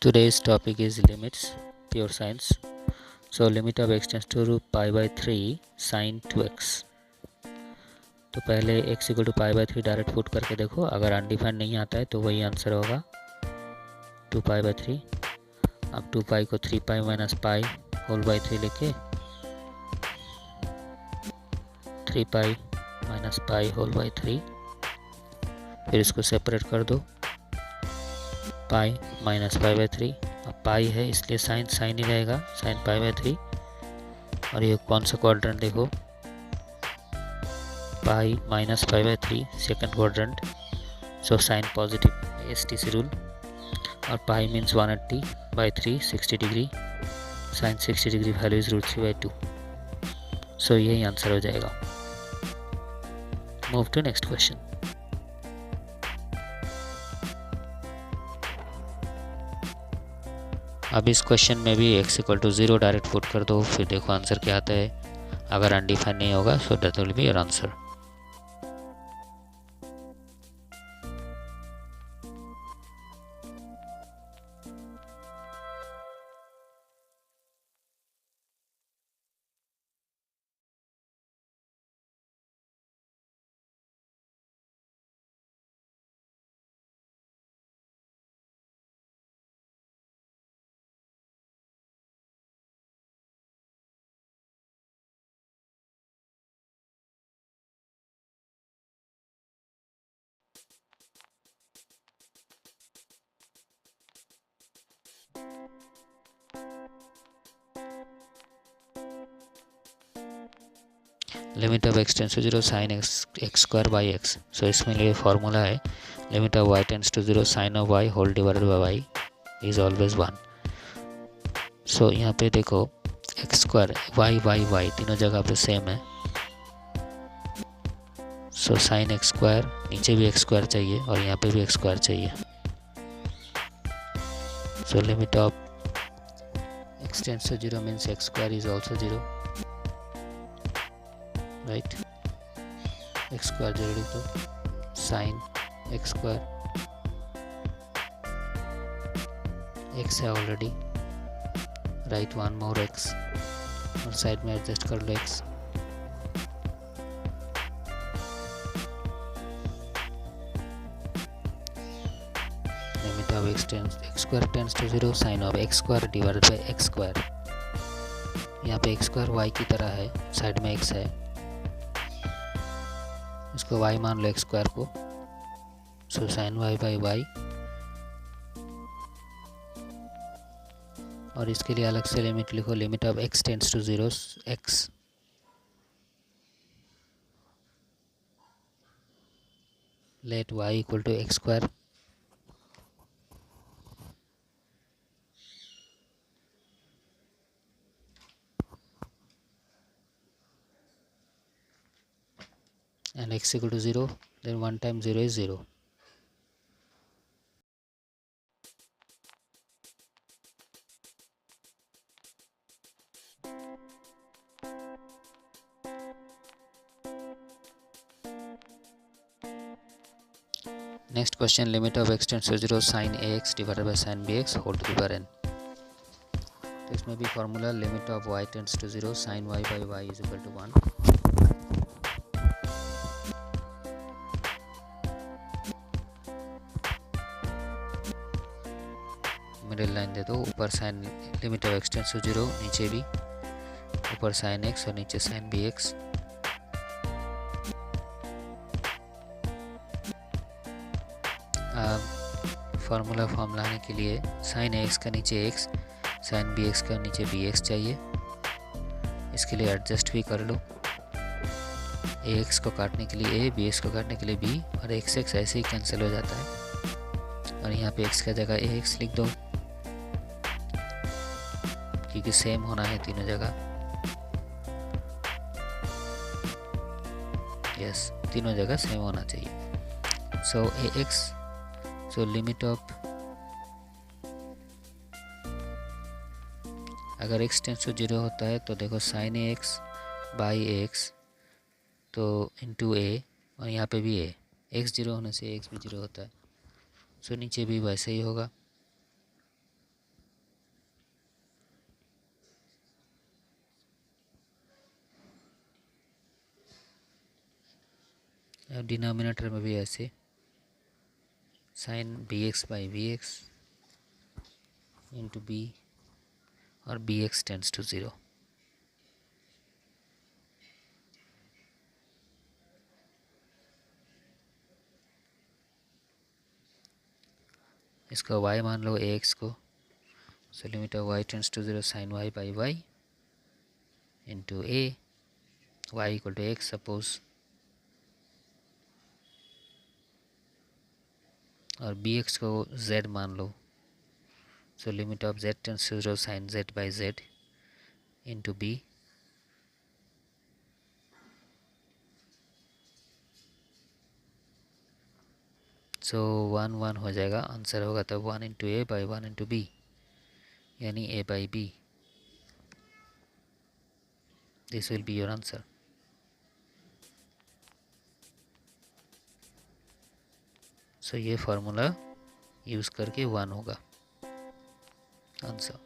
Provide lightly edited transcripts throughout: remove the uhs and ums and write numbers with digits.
Today's topic is limits, pure science. So limit of x tends to pi by 3 sin 2x. तो पहले x equal to pi by 3 direct put करके देखो, अगर undefined नहीं आता है तो वही आंसर होगा 2 पाई बाई 3. अब 2 पाई को 3 pi minus pi whole by 3 लेके 3 pi minus pi whole by 3, फिर इसको सेपरेट कर दो, पाई माइनस पाई बाई 3. अब पाई है इसलिए साइन साइन ही रहेगा, साइन पाई बाई 3. और ये कौन सा क्वाड्रेंट देखो, pi minus pi by 3 second quadrant, so sine positive STC rule. और pi means 180 by 3 60 degree, sine 60 degree value is √3 by 2. So यही आंसर हो जाएगा. Move to next question. अब इस क्वेश्चन में भी x equal to 0 direct put कर दो, फिर देखो आंसर क्या आता है. अगर अनडिफाइंड नहीं होगा so that will be your answer. Limit of x tends to 0 sine x square by x. So इसमें लिए फॉर्मूला है limit of y tends to 0 sine of y whole divided by y is always 1. So यहाँ पे देखो x square y y y तीनों जगह पे same है. सो साइन एक्स स्क्वायर, नीचे भी एक्स स्क्वायर चाहिए और यहाँ पे भी एक्स स्क्वायर चाहिए. So limit of x tends to 0 means x square is also 0, right. X square जरूरी तो साइन एक्स स्क्वायर, एक्स है ऑलरेडी, राइट 1 मोर एक्स और साइड में एडजस्ट कर लो x. Limit of x square tends to 0 sine of x square divided by x square. यहाँ पे x square Y की तरह है, साइड में एक्स है, इसको y मान लो एक्स स्क्वायर को. So sine y by y. और इसके लिए अलग से लिमिट लिखो, limit of x tends to 0 x let y equal to x square. And x equal to 0, then 1 times 0 is 0. Next question, limit of x tends to 0 sin ax divided by sin bx whole to the power n. तो इसमें भी formula limit of y tends to 0 sin y by y is equal to 1. Middle line दे दो, ऊपर sine limit of x tends to 0, नीचे भी ऊपर sign x और नीचे साइन bx. फार्मूला फॉर्म लाने के लिए साइन एक्स का नीचे x, साइन bx का नीचे bx चाहिए. इसके लिए एडजस्ट भी कर लो, ax को काटने के लिए a, bx को काटने के लिए b, और x x ऐसे ही कैंसिल हो जाता है. और यहाँ पे x का जगह ax लिख दो क्योंकि सेम होना है तीनों जगह. यस, तीनों जगह सेम होना चाहिए. सो ax, सो लिमिट ऑफ, अगर x टेंस टू 0 होता है तो देखो साइन एक्स बाई एक्स तो इंटू a, और यहाँ पे भी a, x 0 होने से x भी 0 होता है. सो नीचे भी वैसे ही होगा. डिनोमिनेटर में भी ऐसे sine b x by b x into b और बी एक्स टेंड्स टू 0। इसका y मान लो ax को, so limit of y tends to 0 sine y by y into a, y equal to x suppose, और bx को z मान लो, so limit of z tends to 0 sine z by z into b, so 1 1 हो जाएगा, answer होगा तब 1 into A by 1 into B, यानी a by b। This will be your answer. So ये फार्मूला यूज़ करके 1 होगा आंसर।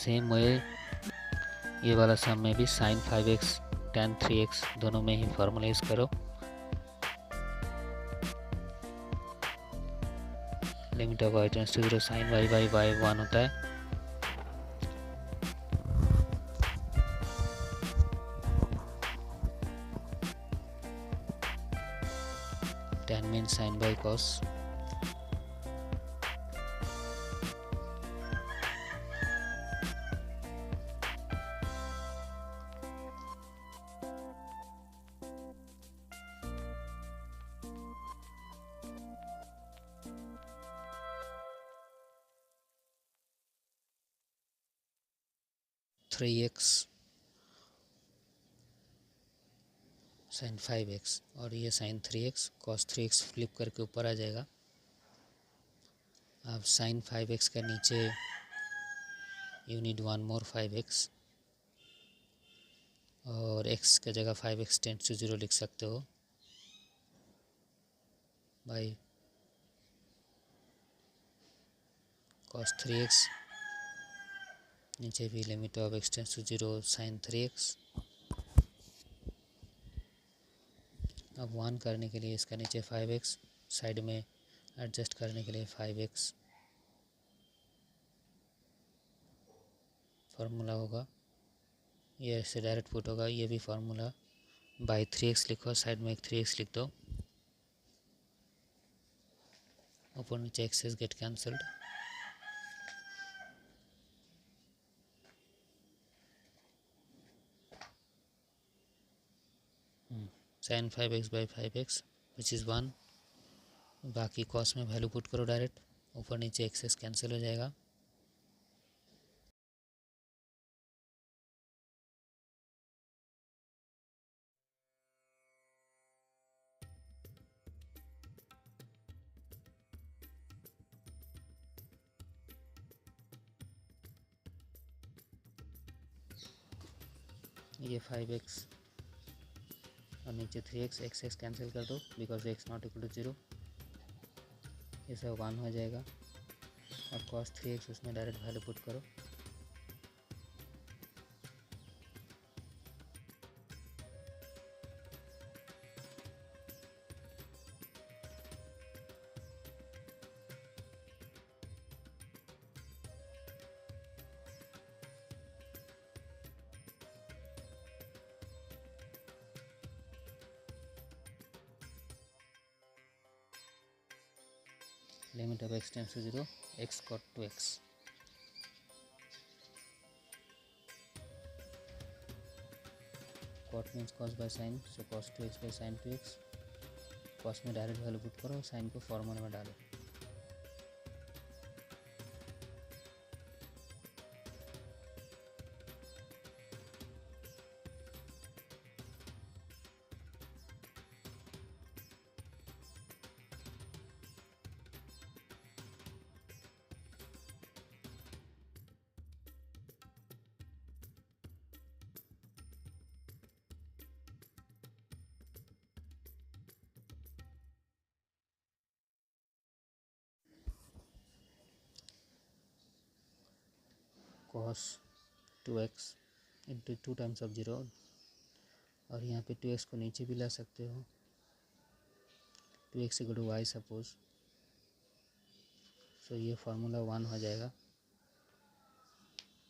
सेम वे ये वाला सम में भी साइन 5x tan 3x दोनों में ही फार्मूला यूज़ करो। Limit of y tends to 0 sine y by y 1 होता है, tan means sine by cos, three x sine 5x और ये sign 3x cos 3x flip करके ऊपर आ जाएगा। अब साइन 5x का नीचे यू नीड 1 मोर 5x और x का जगह 5x टेंड्स टू 0 लिख सकते हो बाई cos 3x, नीचे भी limit of x tends to 0 sine 3x। अब 1 करने के लिए इसका नीचे 5x, साइड में एडजस्ट करने के लिए 5x फार्मूला होगा, ये ऐसे डायरेक्ट पुट होगा। ये भी फार्मूला बाई 3x लिखो, साइड में एक 3x लिख दो, ऊपर नीचे x's get cancelled. Sine 5x by 5x which is 1, बाकी कॉस में वैल्यू पुट करो डायरेक्ट, ऊपर नीचे एक्सेस कैंसिल हो जाएगा। ये 5x और नीचे 3x, x कैंसिल कर दो because x not equal to 0, ये सब 1 हो जाएगा और cos 3x उसमें डायरेक्ट वैल्यू पुट करो। Limit of x tends to 0 x cot 2x, cot means cos by sine, so cos 2x by sine 2x, cos में डायरेक्ट वैल्यू पुट करो, sine को फॉर्मूला में डालो। cos 2x into 2 times of 0, और यहाँ पे 2x को नीचे भी ला सकते हो, 2x equal to y suppose. So ये फार्मूला 1 हो जाएगा,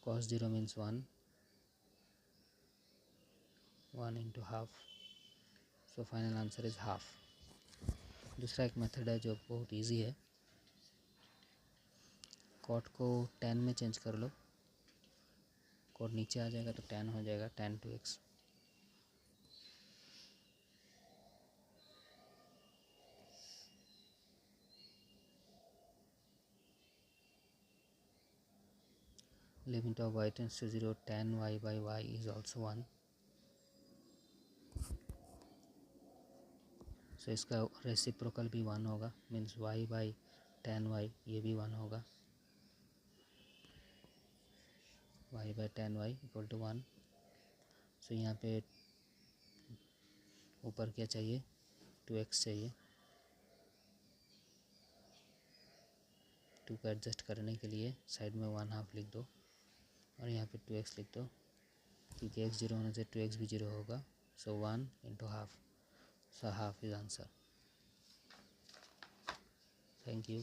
cos 0 means 1, 1 into half, so final answer is half. दूसरा एक मेथड है जो बहुत इजी है, कॉट को tan में चेंज कर लो, कॉट नीचे आ जाएगा तो tan हो जाएगा, tan 2x। Limit of y tends to 0 tan y by y is also 1। So इसका रेसिप्रोकल भी 1 होगा, means y by tan y ये भी 1 होगा, y by tan y equal to 1। So यहाँ पे ऊपर क्या चाहिए, 2x चाहिए, 2 को एडजस्ट करने के लिए साइड में 1/2 लिख दो, और यहाँ पे 2x लिख दो, क्योंकि x 0 होने से 2x भी 0 होगा। सो 1 into half, so half is answer. Thank you.